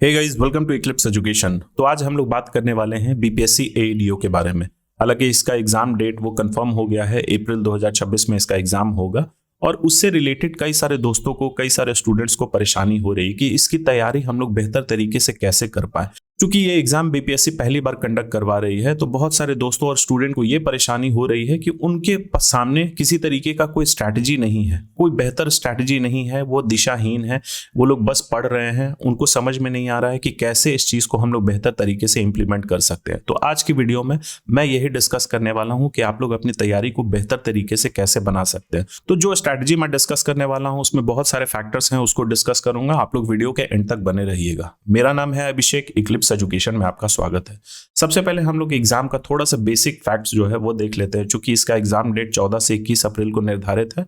Hey guys, welcome to Eclipse Education. तो आज हम लोग बात करने वाले हैं बीपीएससी एईडीओ के बारे में। हालांकि इसका एग्जाम डेट वो कंफर्म हो गया है, अप्रैल 2026 में इसका एग्जाम होगा। और उससे रिलेटेड कई सारे दोस्तों को, कई सारे स्टूडेंट्स को परेशानी हो रही कि इसकी तैयारी हम लोग बेहतर तरीके से कैसे कर पाए। क्योंकि ये एग्जाम बीपीएससी पहली बार कंडक्ट करवा रही है, तो बहुत सारे दोस्तों और स्टूडेंट को ये परेशानी हो रही है कि उनके सामने किसी तरीके का कोई स्ट्रैटेजी नहीं है, कोई बेहतर स्ट्रैटेजी नहीं है। वो दिशाहीन है, वो लोग बस पढ़ रहे हैं, उनको समझ में नहीं आ रहा है कि कैसे इस चीज को हम लोग बेहतर तरीके से इंप्लीमेंट कर सकते हैं। तो आज की वीडियो में मैं यही डिस्कस करने वाला हूं कि आप लोग अपनी तैयारी को बेहतर तरीके से कैसे बना सकते हैं। तो जो स्ट्रैटेजी मैं डिस्कस करने वाला हूं उसमें बहुत सारे फैक्टर्स हैं, उसको डिस्कस करूंगा। आप लोग वीडियो के एंड तक बने रहिएगा। मेरा नाम है अभिषेक, इक्लिप्स एजुकेशन में आपका स्वागत है। सबसे पहले हम लोग एग्जाम का थोड़ा सा बेसिक फैक्ट्स जो है वो देख लेते हैं। चूंकि इसका एग्जाम डेट 14 से 21 अप्रैल को निर्धारित है।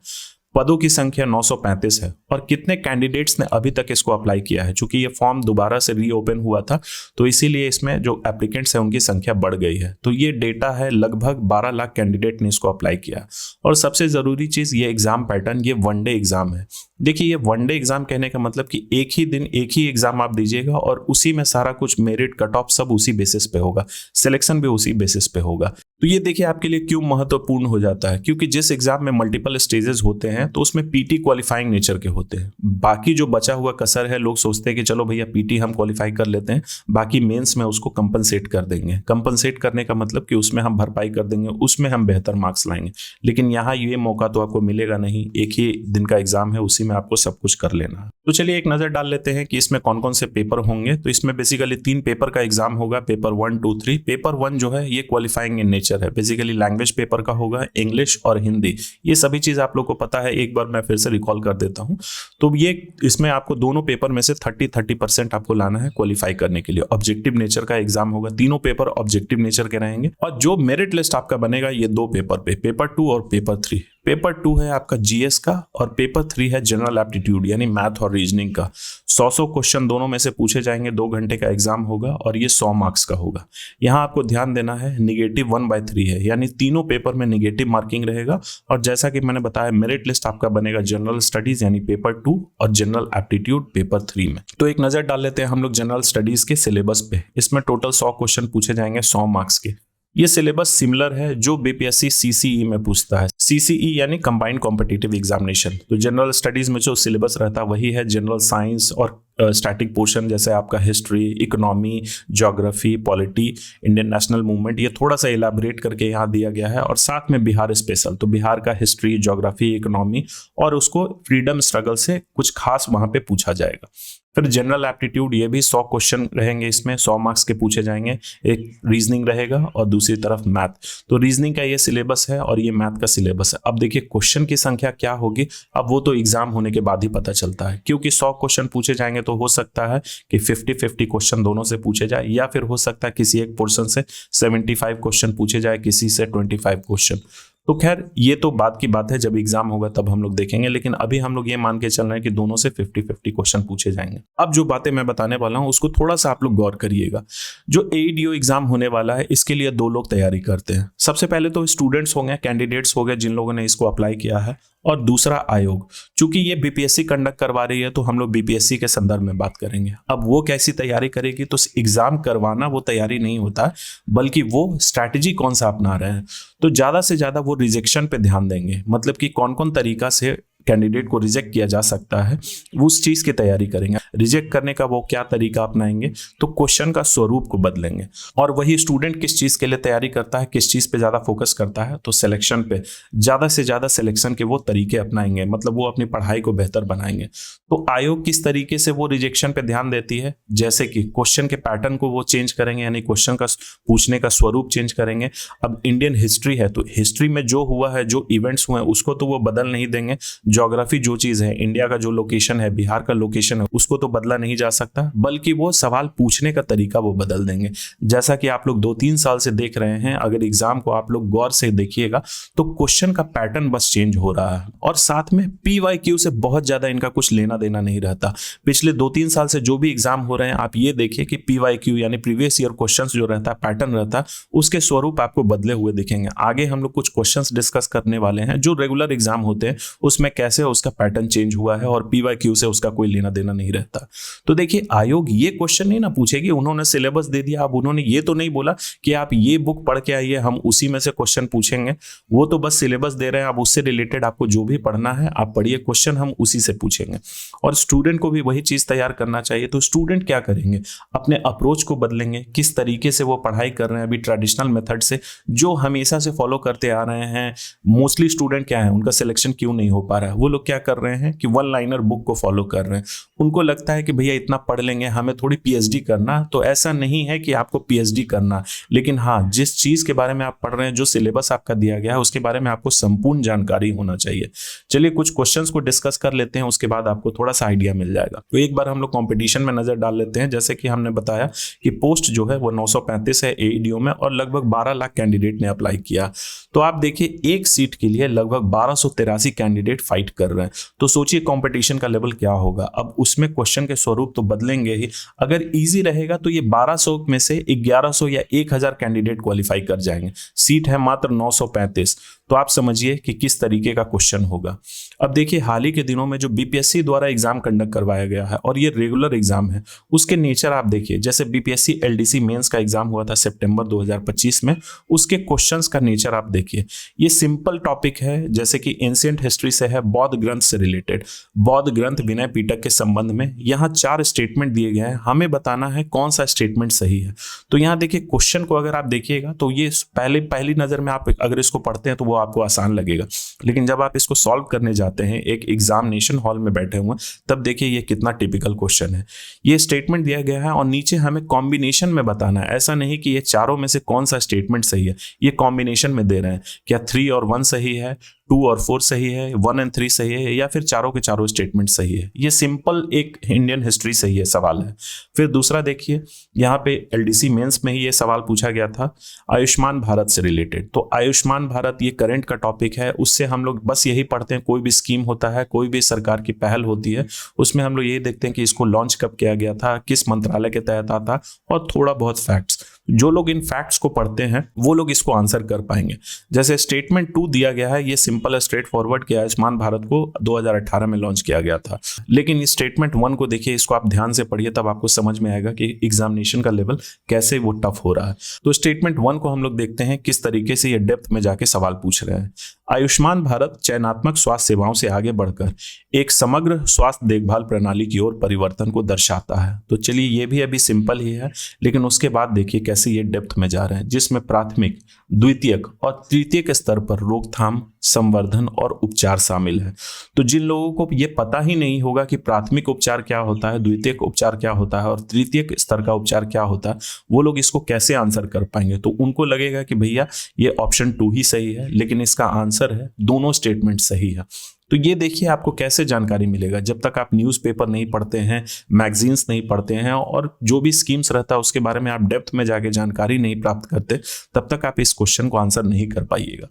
पदों की संख्या 935 है और कितने कैंडिडेट्स ने अभी तक इसको अप्लाई किया है। चूंकि ये फॉर्म दोबारा से रीओपन हुआ था, तो इसीलिए इसमें जो एप्लीकेंट्स हैं उनकी संख्या बढ़ गई है। तो ये डेटा है, लगभग 12 लाख कैंडिडेट ने इसको अप्लाई किया। और सबसे जरूरी चीज, ये एग्जाम पैटर्न, ये वनडे एग्जाम है। देखिए, ये वनडे एग्जाम कहने का मतलब कि एक ही दिन एक ही एग्जाम आप दीजिएगा और उसी में सारा कुछ मेरिट, कट ऑफ सब उसी बेसिस पे होगा, सिलेक्शन भी उसी बेसिस पे होगा। तो ये देखिए आपके लिए क्यों महत्वपूर्ण हो जाता है, क्योंकि जिस एग्जाम में मल्टीपल स्टेजेस होते हैं तो उसमें पीटी क्वालिफाइंग नेचर के होते हैं। बाकी जो बचा हुआ कसर है, लोग सोचते हैं कि चलो भैया पीटी हम क्वालिफाई कर लेते हैं, बाकी मेंस में उसको कंपनसेट कर देंगे। कंपनसेट करने का मतलब कि उसमें हम भरपाई कर देंगे, उसमें हम बेहतर मार्क्स लाएंगे। लेकिन यहाँ ये मौका तो आपको मिलेगा नहीं। एक ही दिन का एग्जाम है, उसी में आपको सब कुछ कर लेना है। तो चलिए एक नजर डाल लेते हैं कि इसमें कौन कौन से पेपर होंगे। तो इसमें बेसिकली 3 पेपर का एग्जाम होगा, पेपर 1, 2, 3। पेपर 1 जो है ये क्वालिफाइंग इन नेचर है, बेसिकली लैंग्वेज पेपर का होगा, इंग्लिश और हिंदी। ये सभी चीज आप लोग को पता है, एक बार मैं फिर से रिकॉल कर देता हूं। तो ये इसमें आपको दोनों पेपर में से 30% आपको लाना है क्वालिफाई करने के लिए। ऑब्जेक्टिव नेचर का एग्जाम होगा, तीनों पेपर ऑब्जेक्टिव नेचर के रहेंगे। और जो मेरिट लिस्ट आपका बनेगा ये 2 पेपर पे, पेपर 2 और पेपर 3। पेपर 2 है आपका जीएस का और पेपर 3 है जनरल एप्टीट्यूड यानी मैथ और रीजनिंग का। 100 क्वेश्चन दोनों में से पूछे जाएंगे। 2 घंटे का एग्जाम होगा और ये 100 मार्क्स का होगा। यहाँ आपको ध्यान देना है, -1/3 है, यानी तीनों पेपर में निगेटिव मार्किंग रहेगा। और जैसा कि मैंने बताया, मेरिट लिस्ट आपका बनेगा जनरल स्टडीज यानी पेपर 2 और जनरल एप्टीट्यूड पेपर 3 में। तो एक नजर डाल लेते हैं हम लोग जनरल स्टडीज के सिलेबस पे। इसमें टोटल 100 क्वेश्चन पूछे जाएंगे 100 मार्क्स के। ये सिलेबस सिमिलर है जो बीपीएससी सीसीई में पूछता है। सीसीई यानी कंबाइंड कॉम्पिटिटिव एग्जामिनेशन। तो जनरल स्टडीज में जो सिलेबस रहता है वही है। जनरल साइंस और स्टैटिक पोर्शन जैसे आपका history, economy, geography, polity, Indian national movement, ये थोड़ा सा इलाबरेट करके यहाँ दिया गया है। और साथ में बिहार स्पेशल, तो बिहार का हिस्ट्री, ज्योग्राफी, इकोनॉमी और उसको फ्रीडम स्ट्रगल से कुछ खास वहां पे पूछा जाएगा। फिर जनरल एप्टीट्यूड, ये भी 100 क्वेश्चन रहेंगे, इसमें 100 मार्क्स के पूछे जाएंगे। एक रीजनिंग रहेगा और दूसरी तरफ मैथ। तो रीजनिंग का ये सिलेबस है और ये मैथ का सिलेबस है। अब देखिए क्वेश्चन की संख्या क्या होगी, अब वो तो एग्जाम होने के बाद ही पता चलता है। क्योंकि 100 क्वेश्चन पूछे जाएंगे तो हो सकता है कि 50-50 क्वेश्चन दोनों से पूछे जाए, या फिर हो सकता है किसी एक पोर्शन से 75 क्वेश्चन पूछे जाए, किसी से 25 क्वेश्चन। तो खैर ये तो बात की बात है, जब एग्जाम होगा तब हम लोग देखेंगे। लेकिन अभी हम लोग ये मान के चल रहे हैं कि दोनों से 50-50 क्वेश्चन पूछे जाएंगे। अब जो बातें मैं बताने वाला हूं उसको थोड़ा सा आप लोग गौर करिएगा। जो एईडीओ एग्जाम होने वाला है इसके लिए 2 लोग तैयारी करते हैं। सबसे पहले तो स्टूडेंट्स होंगे, कैंडिडेट्स हो गए जिन लोगों ने इसको अप्लाई किया है, और दूसरा आयोग। चूंकि ये बीपीएससी कंडक्ट करवा रही है तो हम लोग बीपीएससी के संदर्भ में बात करेंगे। अब वो कैसी तैयारी करेगी, तो एग्जाम करवाना वो तैयारी नहीं होता, बल्कि वो स्ट्रैटेजी कौन सा अपना रहे हैं। तो ज्यादा से ज्यादा वो रिजेक्शन पे ध्यान देंगे, मतलब कि कौन कौन तरीका से कैंडिडेट को रिजेक्ट किया जा सकता है, उस चीज की तैयारी करेंगे। रिजेक्ट करने का वो क्या तरीका अपनाएंगे, तो क्वेश्चन का स्वरूप को बदलेंगे। और वही स्टूडेंट किस चीज के लिए तैयारी करता है, किस चीज पे ज्यादा फोकस करता है, तो सिलेक्शन पे ज्यादा से ज्यादा सिलेक्शन के वो तरीके अपनाएंगे, मतलब वो अपनी पढ़ाई को बेहतर बनाएंगे। तो आयोग किस तरीके से वो रिजेक्शन पे ध्यान देती है, जैसे कि क्वेश्चन के पैटर्न को वो चेंज करेंगे, यानी क्वेश्चन का पूछने का स्वरूप चेंज करेंगे। अब इंडियन हिस्ट्री है तो हिस्ट्री में जो हुआ है, जो इवेंट्स हुए हैं उसको तो वो बदल नहीं देंगे। ज्योग्राफी जो चीज है, इंडिया का जो लोकेशन है, बिहार का लोकेशन है, उसको तो बदला नहीं जा सकता, बल्कि वो सवाल पूछने का तरीका वो बदल देंगे। जैसा कि आप लोग 2-3 साल से देख रहे हैं, अगर एग्जाम को आप लोग गौर से देखिएगा तो क्वेश्चन का पैटर्न बस चेंज हो रहा है। और साथ में पीवाईक्यू से बहुत ज्यादा इनका कुछ लेना देना नहीं रहता। पिछले 2-3 साल से जो भी एग्जाम हो रहे हैं, आप ये देखिए कि पीवाईक्यू यानी प्रीवियस ईयर क्वेश्चंस जो रहता है, पैटर्न रहता है, उसके स्वरूप आपको बदले हुए दिखेंगे। आगे हम लोग कुछ क्वेश्चंस डिस्कस करने वाले हैं जो रेगुलर एग्जाम होते हैं, उसमें कैसे उसका पैटर्न चेंज हुआ है, और PYQ से उसका कोई लेना देना नहीं रहता। तो देखिए आयोग ये क्वेश्चन नहीं ना पूछेगी, उन्होंने सिलेबस दे दिया, अब उन्होंने ये तो नहीं बोला कि आप ये बुक पढ़ के आइए हम उसी में से क्वेश्चन पूछेंगे। वो तो बस सिलेबस दे रहे हैं, आप उससे रिलेटेड आपको जो भी पढ़ना है आप पढ़िए, क्वेश्चन हम उसी से पूछेंगे। और स्टूडेंट को भी वही चीज तैयार करना चाहिए। तो स्टूडेंट क्या करेंगे, अपने अप्रोच को बदलेंगे, किस तरीके से वो पढ़ाई कर रहे हैं अभी ट्रेडिशनल मेथड से जो हमेशा से फॉलो करते आ रहे हैं। मोस्टली स्टूडेंट क्या है, उनका सिलेक्शन क्यों नहीं हो पा रहा है, वो लोग क्या कर रहे हैं कि वन लाइनर बुक को फॉलो कर रहे हैं। उनको लगता है कि भैया इतना पढ़ लेंगे, हमें थोड़ी PhD करना। तो ऐसा नहीं है कि आपको PhD करना, लेकिन हाँ जिस चीज के बारे में आप पढ़ रहे हैं, जो सिलेबस आपका दिया गया है उसके बारे में आपको संपूर्ण जानकारी होना चाहिए। चलिए कुछ क्वेश्चंस को डिस्कस कर लेते हैं, उसके बाद आपको थोड़ा सा आइडिया मिल जाएगा। तो एक बार हम लोग कंपटीशन में नजर डाल लेते हैं। जैसे कि हमने बताया कि पोस्ट जो है वो 935 है AEDO में, और लगभग 12 लाख कैंडिडेट ने अप्लाई किया। तो आप देखिए एक सीट के लिए लगभग 1283 कैंडिडेट फाइट कर रहे हैं। तो सोचिए कंपटीशन का लेवल क्या होगा। अब उसमें क्वेश्चन के स्वरूप तो बदलेंगे ही। अगर इजी रहेगा तो ये 1200 में से 1100 या 1000 कैंडिडेट क्वालिफाई कर जाएंगे। सीट है मात्र 935। तो आप समझिए कि किस तरीके का क्वेश्चन होगा। अब देखिए हाल ही के दिनों में जो BPSC द्वारा एग्जाम कंडक्ट करवाया गया है, और ये रेगुलर एग्जाम है, उसके नेचर आप देखिए। जैसे BPSC LDC मेंस का एग्जाम हुआ था सितंबर 2025 में, उसके क्वेश्चंस का नेचर आप देखिए। ये सिंपल टॉपिक है, जैसे कि एंशिएंट हिस्ट्री से है, बौद्ध ग्रंथ से रिलेटेड, बौद्ध ग्रंथ विनय पिटक के संबंध में यहाँ 4 स्टेटमेंट दिए गए हैं, हमें बताना है कौन सा स्टेटमेंट सही है। तो यहाँ देखिए क्वेश्चन को अगर आप देखिएगा तो ये पहली नजर में आप अगर इसको पढ़ते हैं तो वो आपको आसान लगेगा, लेकिन जब आप इसको सॉल्व करने जाते हैं एक एग्जामिनेशन हॉल में बैठे हुए, तब देखिए ये कितना टिपिकल क्वेश्चन है। ये स्टेटमेंट दिया गया है और नीचे हमें कॉम्बिनेशन में बताना है। ऐसा नहीं कि ये चारों में से कौन सा स्टेटमेंट सही है, ये कॉम्बिनेशन में दे रहे हैं। क्या 3 और 1 सही है, 2 और 4 सही है, 1 और 3 सही है, या फिर चारों के चारों स्टेटमेंट सही है। ये सिंपल एक इंडियन हिस्ट्री से ये सवाल है। फिर दूसरा देखिए, यहाँ पे LDC मेंस में ही ये सवाल पूछा गया था आयुष्मान भारत से रिलेटेड। तो आयुष्मान भारत ये करंट का टॉपिक है, उससे हम लोग बस यही पढ़ते हैं, कोई भी स्कीम होता है, कोई भी सरकार की पहल होती है, उसमें हम लोग यही देखते हैं कि इसको लॉन्च कब किया गया था, किस मंत्रालय के तहत आता, और थोड़ा बहुत फैक्ट्स। जो लोग इन फैक्ट्स को पढ़ते हैं वो लोग इसको आंसर कर पाएंगे। जैसे स्टेटमेंट 2 दिया गया है, ये सिंपल स्ट्रेट फॉरवर्ड कि आयुष्मान भारत को 2018 में लॉन्च किया गया था। लेकिन इस स्टेटमेंट 1 को देखिए, इसको आप ध्यान से पढ़िए, तब आपको समझ में आएगा कि एग्जामिनेशन का लेवल कैसे वो टफ हो रहा है। तो स्टेटमेंट 1 को हम लोग देखते हैं किस तरीके से ये डेप्थ में जाके सवाल पूछ रहे हैं। आयुष्मान भारत चयनात्मक स्वास्थ्य सेवाओं से आगे बढ़कर एक समग्र स्वास्थ्य देखभाल प्रणाली की ओर परिवर्तन को दर्शाता है। तो चलिए ये भी अभी सिंपल ही है, लेकिन उसके बाद देखिए कैसे ये डेप्थ में जा रहे हैं, जिसमें प्राथमिक, द्वितीयक और तृतीयक स्तर पर रोकथाम, संवर्धन और उपचार शामिल है। तो जिन लोगों को ये पता ही नहीं होगा कि प्राथमिक उपचार क्या होता है, द्वितीयक उपचार क्या होता है और तृतीयक स्तर का उपचार क्या होता है, वो लोग इसको कैसे आंसर कर पाएंगे। तो उनको लगेगा कि भैया ये ऑप्शन 2 ही सही है, लेकिन इसका आंसर है दोनों स्टेटमेंट सही है। तो ये देखिए आपको कैसे जानकारी मिलेगा, जब तक आप न्यूज़पेपर नहीं पढ़ते हैं, मैगजीन्स नहीं पढ़ते हैं, और जो भी स्कीम्स रहता है उसके बारे में आप डेप्थ में जाके जानकारी नहीं प्राप्त करते, तब तक आप इस क्वेश्चन को आंसर नहीं कर पाइएगा।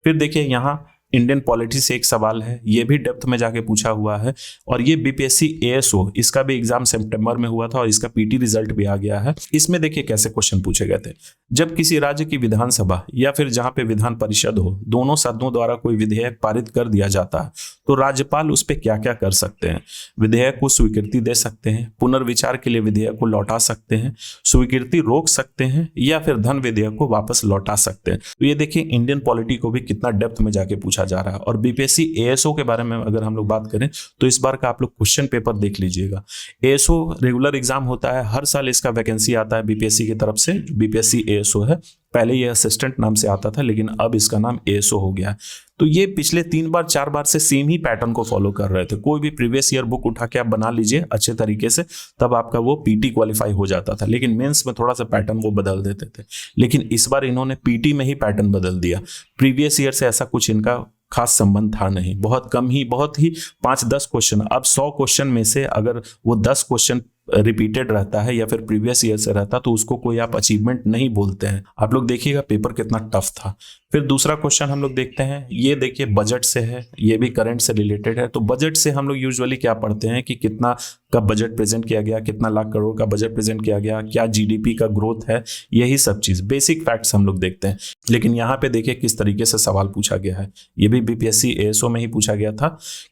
फिर देखिए यहाँ इंडियन पॉलिटी से एक सवाल है, ये भी डेप्थ में जाके पूछा हुआ है, और ये BPSC ASO, इसका भी एग्जाम सितंबर में हुआ था और इसका PT रिजल्ट भी आ गया है। इसमें देखिए कैसे क्वेश्चन पूछे गए थे। जब किसी राज्य की विधानसभा या फिर जहां पे विधान परिषद हो, दोनों सदनों द्वारा कोई विधेयक पारित कर दिया जाता है, तो राज्यपाल उस पर क्या क्या कर सकते हैं। विधेयक को स्वीकृति दे सकते हैं, पुनर्विचार के लिए विधेयक को लौटा सकते हैं, स्वीकृति रोक सकते हैं, या फिर धन विधेयक को वापस लौटा सकते हैं। तो ये देखिए इंडियन पॉलिटी को भी कितना डेप्थ में जाके पूछा जा रहा है। और BPSC ASO के बारे में अगर हम लोग बात करें तो इस बार का आप लोग क्वेश्चन पेपर देख लीजिएगा। ASO रेगुलर एग्जाम होता है, हर साल इसका वैकेंसी आता है BPSC की तरफ से। जो BPSC ASO है, पहले ये असिस्टेंट नाम से आता था, लेकिन अब इसका नाम ASO हो गया है। तो ये पिछले 3 बार 4 बार से सेम ही पैटर्न को फॉलो कर रहे थे। कोई भी प्रीवियस ईयर बुक उठा के आप बना लीजिए अच्छे तरीके से, तब आपका वो PT क्वालिफाई हो जाता था। लेकिन मेंस में थोड़ा सा पैटर्न वो बदल देते थे, लेकिन इस बार इन्होंने PT में ही पैटर्न बदल दिया। प्रीवियस ईयर से ऐसा कुछ इनका खास संबंध था नहीं, बहुत कम ही, बहुत ही 5-10 क्वेश्चन। अब 100 क्वेश्चन में से अगर वो 10 क्वेश्चन रिपीटेड रहता है या फिर प्रीवियस ईयर से रहता है तो उसको कोई आप अचीवमेंट नहीं बोलते हैं। आप लोग देखिएगा पेपर कितना टफ था। फिर दूसरा क्वेश्चन हम लोग देखते हैं, ये देखिए बजट से है, ये भी करंट से रिलेटेड है। तो बजट से हम लोग यूजुअली क्या पढ़ते हैं कि कितना का बजट प्रेजेंट किया गया, कितना लाख करोड़ का बजट प्रेजेंट किया गया, क्या जीडीपी का ग्रोथ है, यही सब चीज बेसिक फैक्ट्स हम लोग देखते हैं। लेकिन यहाँ पे देखिए किस तरीके से सवाल पूछा गया है, ये भी बीपीएससी एएसओ में ही पूछा गया था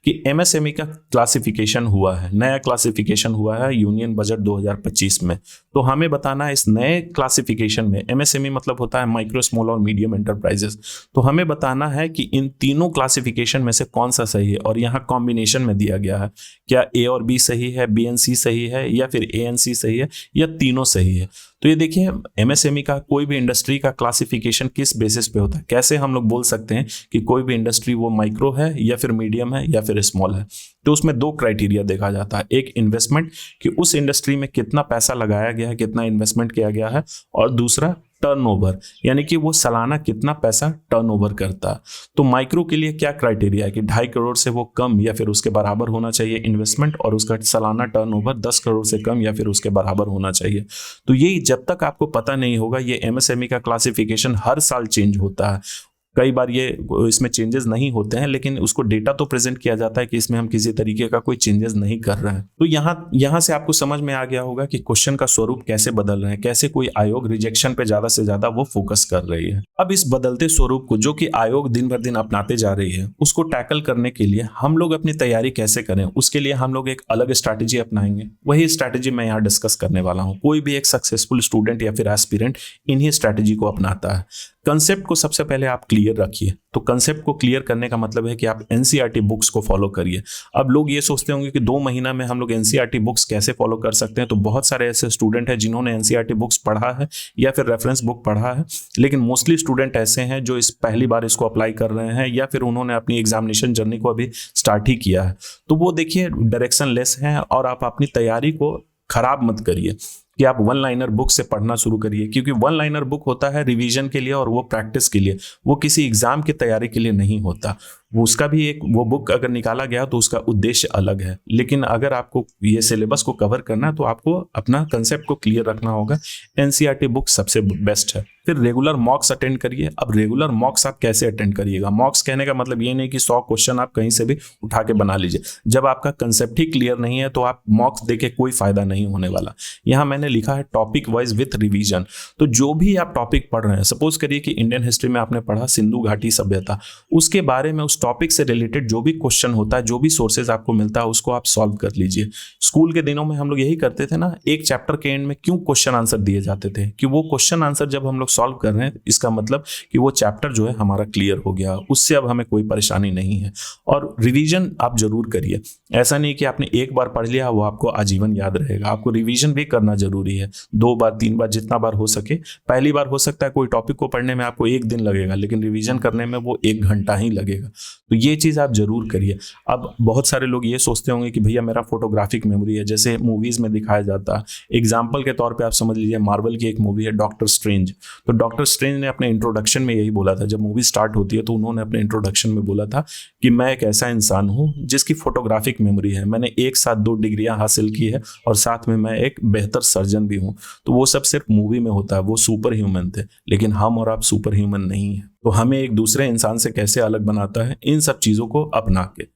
कि एमएसएमई का क्लासिफिकेशन हुआ है, नया क्लासिफिकेशन हुआ है यूनियन बजट 2025 में। तो हमें बताना है इस नए क्लासिफिकेशन में, एमएसएमई मतलब होता है माइक्रो स्मॉल और मीडियम एंटरप्राइजेस, तो हमें बताना है कि इन तीनों क्लासिफिकेशन में से कौन सा सही है। और यहाँ कॉम्बिनेशन में दिया गया है, क्या ए और बी सही है, बी एंड सी सही है, या फिर ए एंड सी सही है, या तीनों सही है। तो ये देखिए एमएसएमई का कोई भी इंडस्ट्री का क्लासिफिकेशन किस बेसिस पे होता है, कैसे हम लोग बोल सकते हैं कि कोई भी इंडस्ट्री वो माइक्रो है या फिर मीडियम है या फिर स्मॉल है। तो उसमें दो क्राइटेरिया देखा जाता है, एक इन्वेस्टमेंट कि उस इंडस्ट्री में कितना पैसा लगाया गया है, कितना इन्वेस्टमेंट किया गया है, और दूसरा टर्नओवर यानी कि वो सालाना कितना पैसा टर्नओवर करता है। तो माइक्रो के लिए क्या क्राइटेरिया है कि 2.5 करोड़ से वो कम या फिर उसके बराबर होना चाहिए इन्वेस्टमेंट, और उसका सालाना टर्नओवर 10 करोड़ से कम या फिर उसके बराबर होना चाहिए। तो ये जब तक आपको पता नहीं होगा, ये एमएसएमई का क्लासिफिकेशन हर साल चेंज होता है। कई बार ये इसमें चेंजेस नहीं होते हैं, लेकिन उसको डेटा तो प्रेजेंट किया जाता है कि इसमें हम किसी तरीके का कोई चेंजेस नहीं कर रहे हैं। तो यहाँ से आपको समझ में आ गया होगा कि क्वेश्चन का स्वरूप कैसे बदल रहे हैं, कैसे कोई आयोग रिजेक्शन पे ज्यादा से ज्यादा वो फोकस कर रही है। अब इस बदलते स्वरूप को जो कि आयोग दिन भर दिन अपनाते जा रही है, उसको टैकल करने के लिए हम लोग अपनी तैयारी कैसे करें, उसके लिए हम लोग एक अलग स्ट्रैटेजी अपनाएंगे। वही स्ट्रैटेजी मैं यहाँ डिस्कस करने वाला हूँ। कोई भी एक सक्सेसफुल स्टूडेंट या फिर एस्पिरेंट इन्हीं स्ट्रैटेजी को अपनाता है। कंसेप्ट को सबसे पहले आप क्लियर रखिए। तो कंसेप्ट को क्लियर करने का मतलब है कि आप एनसीईआरटी बुक्स को फॉलो करिए। अब लोग ये सोचते होंगे कि 2 महीना में हम लोग एनसीईआरटी बुक्स कैसे फॉलो कर सकते हैं। तो बहुत सारे ऐसे स्टूडेंट हैं जिन्होंने एनसीईआरटी बुक्स पढ़ा है या फिर रेफरेंस बुक पढ़ा है, लेकिन मोस्टली स्टूडेंट ऐसे हैं जो इस पहली बार इसको अप्लाई कर रहे हैं या फिर उन्होंने अपनी एग्जामिनेशन जर्नी को अभी स्टार्ट ही किया है। तो वो देखिए डायरेक्शन लेस है, और आप अपनी तैयारी को खराब मत करिए कि आप वन लाइनर बुक से पढ़ना शुरू करिए, क्योंकि वन लाइनर बुक होता है रिवीजन के लिए और वो प्रैक्टिस के लिए, वो किसी एग्जाम की तैयारी के लिए नहीं होता। वो उसका भी एक वो बुक अगर निकाला गया तो उसका उद्देश्य अलग है। लेकिन अगर आपको ये सिलेबस को कवर करना है तो आपको अपना कंसेप्ट को क्लियर रखना होगा। एनसीईआरटी बुक सबसे बेस्ट है। फिर रेगुलर मॉक्स अटेंड करिए। अब रेगुलर मॉक्स आप कैसे अटेंड करिएगा? मॉक्स कहने का मतलब ये नहीं कि 100 क्वेश्चन आप कहीं से भी उठा के बना लीजिए। जब आपका कंसेप्ट ही क्लियर नहीं है तो आप मॉक्स देके कोई फायदा नहीं होने वाला। यहाँ मैंने लिखा है टॉपिक वाइज विथ रिवीजन। तो जो भी आप टॉपिक पढ़ रहे हैं, सपोज करिए कि इंडियन हिस्ट्री में आपने पढ़ा सिंधु घाटी सभ्यता, उसके बारे में उस टॉपिक से रिलेटेड जो भी क्वेश्चन होता है, जो भी सोर्सेज आपको मिलता है, उसको आप सॉल्व कर लीजिए। स्कूल के दिनों में हम लोग यही करते थे ना, एक चैप्टर के एंड में क्यों क्वेश्चन आंसर दिए जाते थे कि वो क्वेश्चन आंसर जब हम लोग सॉल्व कर रहे हैं इसका मतलब कि वो चैप्टर जो है हमारा क्लियर हो गया, उससे अब हमें कोई परेशानी नहीं है। और रिवीजन आप जरूर करिए। ऐसा नहीं कि आपने एक बार पढ़ लिया वो आपको आजीवन याद रहेगा। आपको रिवीजन भी करना जरूरी है, 2 बार 3 बार जितना बार हो सके। पहली बार हो सकता है कोई टॉपिक को पढ़ने में आपको 1 दिन लगेगा, लेकिन रिवीजन करने में वो 1 घंटा ही लगेगा। तो ये चीज आप जरूर करिए। अब बहुत सारे लोग ये सोचते होंगे कि भैया मेरा फोटोग्राफिक मेमोरी है, जैसे मूवीज में दिखाया जाता है। एग्जाम्पल के तौर पे आप समझ लीजिए मार्वल की एक मूवी है डॉक्टर स्ट्रेंज। तो डॉक्टर स्ट्रेंज ने अपने इंट्रोडक्शन में यही बोला था, जब मूवी स्टार्ट होती है तो उन्होंने अपने इंट्रोडक्शन में बोला था कि मैं एक ऐसा इंसान हूँ जिसकी फोटोग्राफिक मेमोरी है, मैंने एक साथ 2 डिग्रियां हासिल की है और साथ में मैं एक बेहतर सर्जन भी हूँ। तो वो सब सिर्फ मूवी में होता है, वो सुपर ह्यूमन थे, लेकिन हम और आप सुपर ह्यूमन नहीं है। तो हमें एक दूसरे इंसान से कैसे अलग बनाता है, इन सब चीजों को अपना के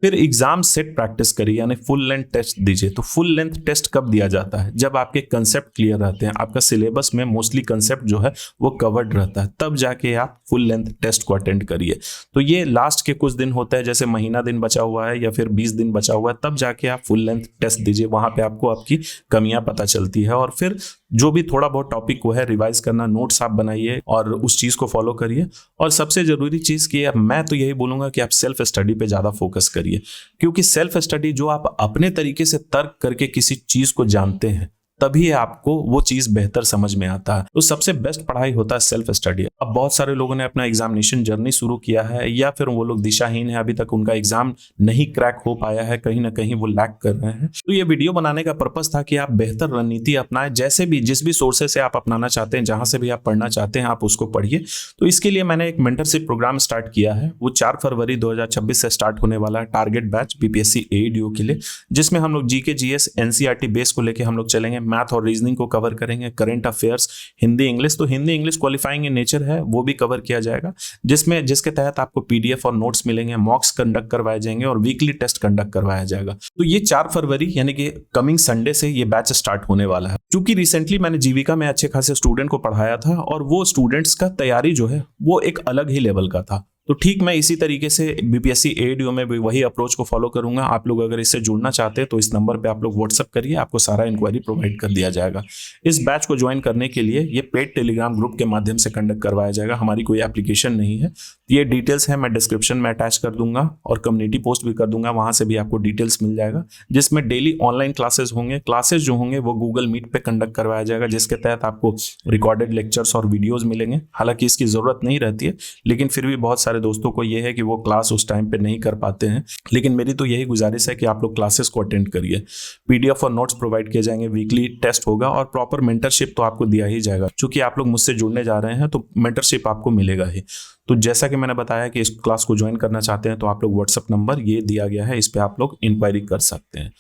फिर एग्जाम सेट प्रैक्टिस करिए, यानी फुल लेंथ टेस्ट दीजिए। तो फुल लेंथ टेस्ट कब दिया जाता है? जब आपके कंसेप्ट क्लियर रहते हैं, आपका सिलेबस में मोस्टली कंसेप्ट जो है वो कवर्ड रहता है, तब जाके आप फुल लेंथ टेस्ट को अटेंड करिए। तो ये लास्ट के कुछ दिन होता है, जैसे महीना दिन बचा हुआ है या फिर 20 दिन बचा हुआ है, तब जाके आप फुल लेंथ टेस्ट दीजिए। वहां पे आपको आपकी कमियां पता चलती है, और फिर जो भी थोड़ा बहुत टॉपिक को है रिवाइज करना, नोट्स आप बनाइए और उस चीज को फॉलो करिए। और सबसे जरूरी चीज की मैं तो यही बोलूंगा कि आप सेल्फ स्टडी पे ज्यादा फोकस करिए, क्योंकि सेल्फ स्टडी जो आप अपने तरीके से तर्क करके किसी चीज को जानते हैं, तभी आपको वो चीज बेहतर समझ में आता है। तो सबसे बेस्ट पढ़ाई होता है सेल्फ स्टडी। अब बहुत सारे लोगों ने अपना एग्जामिनेशन जर्नी शुरू किया है, या फिर वो लोग दिशाहीन है, अभी तक उनका एग्जाम नहीं क्रैक हो पाया है, कहीं ना कहीं वो लैक कर रहे हैं। तो ये वीडियो बनाने का पर्पस था कि आप बेहतर रणनीति अपनाएं, जैसे भी जिस भी सोर्सेस से आप अपनाना चाहते हैं, जहां से भी आप पढ़ना चाहते हैं, आप उसको पढ़िए। तो इसके लिए मैंने एक मेंटरशिप प्रोग्राम स्टार्ट किया है, वो 4 फरवरी 2026 से स्टार्ट होने वाला है, टारगेट बैच बीपीएससी एडीओ के लिए, जिसमें हम लोग जीके जीएस एनसीईआरटी बेस को लेके हम लोग चलेंगे, मैथ और रीजनिंग को कवर करेंगे, करंट अफेयर्स, हिंदी इंग्लिश, तो Hindi English qualifying in nature है वो भी कवर किया जाएगा, जिसके तहत आपको पीडीएफ और नोट्स मिलेंगे, मॉक्स कंडक्ट करवाए जाएंगे और वीकली टेस्ट कंडक्ट करवाया जाएगा। तो ये 4 फरवरी यानी कि कमिंग संडे से ये बैच स्टार्ट होने वाला है। क्योंकि रिसेंटली मैंने जीविका में अच्छे खासे स्टूडेंट को पढ़ाया था और वो स्टूडेंट्स का तैयारी जो है वो एक अलग ही लेवल का था। तो ठीक मैं इसी तरीके से बीपीएससी एडीओ में भी वही अप्रोच को फॉलो करूंगा। आप लोग अगर इससे जुड़ना चाहते हैं तो इस नंबर पे आप लोग व्हाट्सअप करिए, आपको सारा इंक्वायरी प्रोवाइड कर दिया जाएगा। इस बैच को ज्वाइन करने के लिए ये पेड टेलीग्राम ग्रुप के माध्यम से कंडक्ट करवाया जाएगा, हमारी कोई एप्लीकेशन नहीं है। ये डिटेल्स है मैं डिस्क्रिप्शन में अटैच कर दूंगा और कम्युनिटी पोस्ट भी कर दूंगा, वहां से भी आपको डिटेल्स मिल जाएगा, जिसमें डेली ऑनलाइन क्लासेस होंगे। क्लासेस जो होंगे वो गूगल मीट पे कंडक्ट करवाया जाएगा, जिसके तहत आपको रिकॉर्डेड लेक्चर्स और वीडियोज मिलेंगे। हालांकि इसकी जरूरत नहीं रहती है, लेकिन फिर भी बहुत सारे दोस्तों को ये है कि वो क्लास उस टाइम पे नहीं कर पाते हैं, लेकिन मेरी तो यही गुजारिश है कि आप लोग क्लासेस को अटेंड करिए। पीडीएफ और नोट्स प्रोवाइड किए जाएंगे, वीकली टेस्ट होगा और प्रॉपर मेंटरशिप तो आपको दिया ही जाएगा। क्योंकि आप लोग मुझसे जुड़ने जा रहे हैं तो मेंटरशिप आपको मिलेगा ही। तो जैसा कि मैंने बताया कि इस क्लास को ज्वाइन करना चाहते हैं तो आप लोग व्हाट्सअप नंबर ये दिया गया है, इस पे आप लोग इंक्वायरी कर सकते हैं।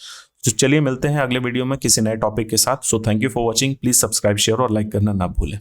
तो चलिए मिलते हैं अगले वीडियो में किसी नए टॉपिक के साथ। So thank you for watching, please subscribe, share और लाइक करना ना भूलें।